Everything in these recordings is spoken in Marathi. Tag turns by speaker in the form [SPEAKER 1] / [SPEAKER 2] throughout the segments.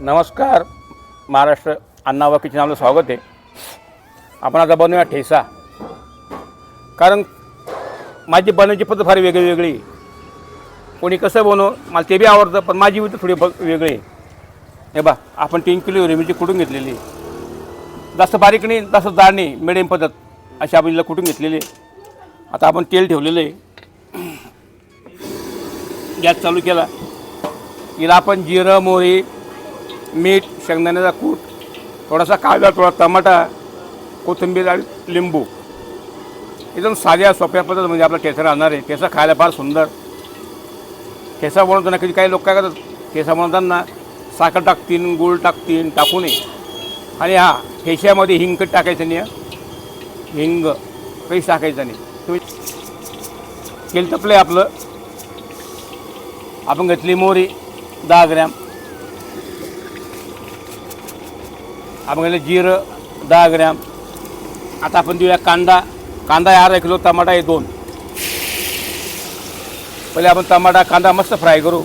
[SPEAKER 1] नमस्कार महाराष्ट्र अण्णावा किचन आपलं स्वागत आहे। आपण आता बनवूया ठेचा। कारण माझी बनवण्याची पद्धत फार वेगळी कोणी कसं बनव मला ते बी आवडतं, पण माझी पद्धत थोडी वेगळी आहे। हे बा आपण 3 किलो मिरची कुटून घेतलेली, जास्त बारीक नाही जास्त जाड नाही, मिडियम पद्धत अशी आपण हिला कुटून घेतलेली। आता आपण तेल ठेवलेलं आहे, गॅस चालू केला। हिला आपण जिरं मोहरी मीठ शेंगदाण्याचा कूट थोडासा कांदा थोडा टमाटा कोथिंबीर आणि लिंबू एकदम साध्या सोप्या पद्धत म्हणजे आपला ठेचा राहणार आहे। ठेचा खायला फार सुंदर। ठेचा बनवताना कधी काही लोक काय करतात, ठेचा बनवताना साखर टाकतील गूळ टाकतील टाकू नये। आणि हा ठेच्यामध्ये हिंग टाकायचं नाही, हिंग काहीच टाकायचं नाही। तुम्ही तेल तपलं आहे आपलं, आपण घेतली मोहरी 10 ग्रॅम, आपण घेतलं जिरं 10 ग्रॅम। आता आपण देऊया कांदा आहे अर्धा किलो, टमाटा आहे 2। पहिले आपण टमाटा कांदा मस्त फ्राय करू।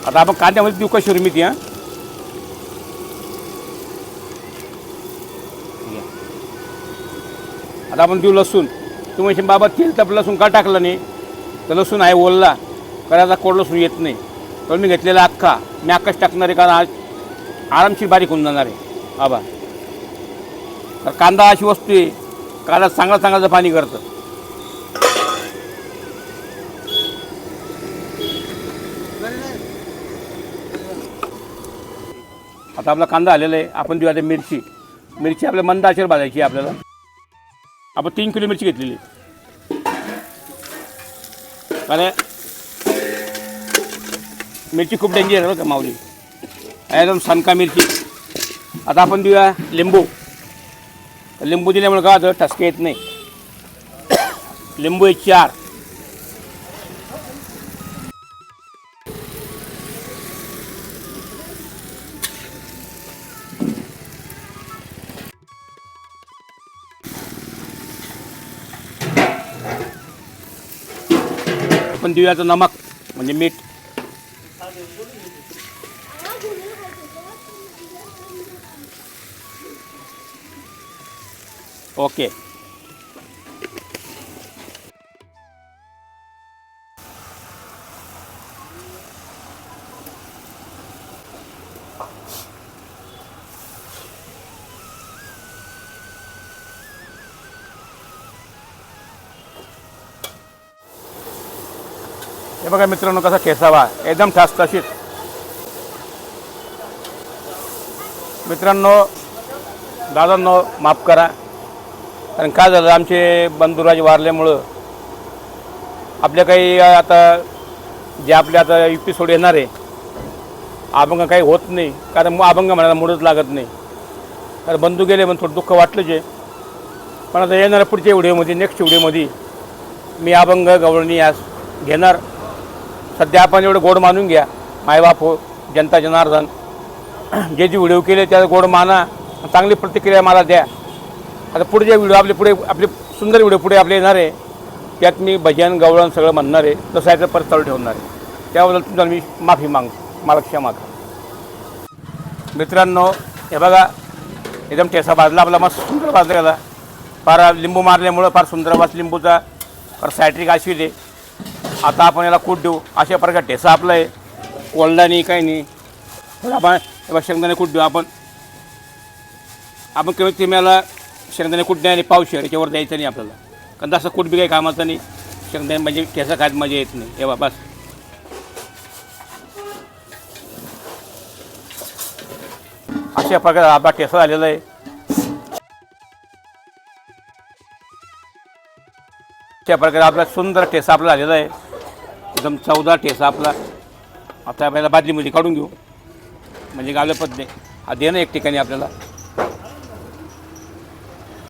[SPEAKER 1] आता आपण कांद्यामध्ये देऊ कशी मिरची हां, आता आपण देऊ लसूण। तुम्ही बाबा तेल तपलं लसूण का टाकलं नाही, तर लसूण आहे ओलला करायचा, कोड लसूण येत नाही। तर मी घेतलेला अख्खा, मी अख्खाच टाकणार आहे, कारण आज आरामशीर बारीक होऊन जाणार आहे बाबा। तर कांदा अशी वस्तू आहे, कांदा चांगलं पाणी करतं। आता आपला कांदा आलेला आहे, आपण देऊ आता मिरची आपल्या मंद आचेवर भाजायची आहे आपल्याला। आपण 3 किलो मिरची घेतलेली, कारण मिरची खूप डेंजर आहे बरं का माऊली, एकदम सनका मिरची। आता आपण देऊया लिंबू दिल्यामुळे काय होतं, ठसके येत नाही। लिंबू आहे 4। आपण देऊया आता नमक म्हणजे मीठ। ओके, हे बघा मित्रांनो कसा ठेचावा, एकदम ठसठशीत। मित्रांनो दादांनो माफ करा, कारण काय झालं आमचे बंधुराज वारल्यामुळं आपल्या काही आता जे आपले आता एपिसोड येणार आहे अभंग काही होत नाही, कारण मग अभंग म्हणायला मूडच लागत नाही। कारण बंधू गेले म्हणून थोडं दुःख वाटलंच आहे, पण आता येणाऱ्या पुढच्या व्हिडिओमध्ये नेक्स्ट व्हिडिओमध्ये मी अभंग गवळणी आज घेणार। सध्या आपण एवढं गोड मानून घ्या, मायबाप हो जनता जनार्दन, जे व्हिडिओ केले त्या गोड माना, चांगली प्रतिक्रिया मला द्या। आता पुढचे व्हिडिओ आपले सुंदर व्हिडिओ पुढे आपले येणार आहे, त्यात मी भजन गवळण सगळं म्हणणार आहे, तसं आहे तर परत चालू ठेवणार आहे। त्याबद्दल तुम्हाला मी माफी मागतो, मला क्षमा करा। मित्रांनो हे बघा एकदम ठेचा भाजला आपला, मस्त सुंदर भाजला गेला, फार लिंबू मारल्यामुळं फार सुंदर वास लिंबूचा, फार सायट्रिक ॲसिड आहे। आता आपण याला कूट देऊ, अशा प्रकारे ठेचा आपला आहे, ओलला नाही काही नाही। तर आपण शेंगदाणे कूट देऊ। आपण कमीत कमी याला शेंगदाणे कूट नाही आणि पावशेर याच्यावर द्यायचं नाही आपल्याला, कारण तसं कूट बी काही कामाचं नाही। शेंगदाणे म्हणजे ठेचा खायला मजा येत नाही। हे बस अशा प्रकारे आपला ठेचा झालेला आहे। अशा प्रकारे आपला सुंदर ठेचा आपला झालेला आहे, एकदम चवदार ठेचा आपला। आता आपल्याला बादलीमध्ये काढून घेऊ, म्हणजे गावल्या पद्धती हा दे ना एक ठिकाणी आपल्याला।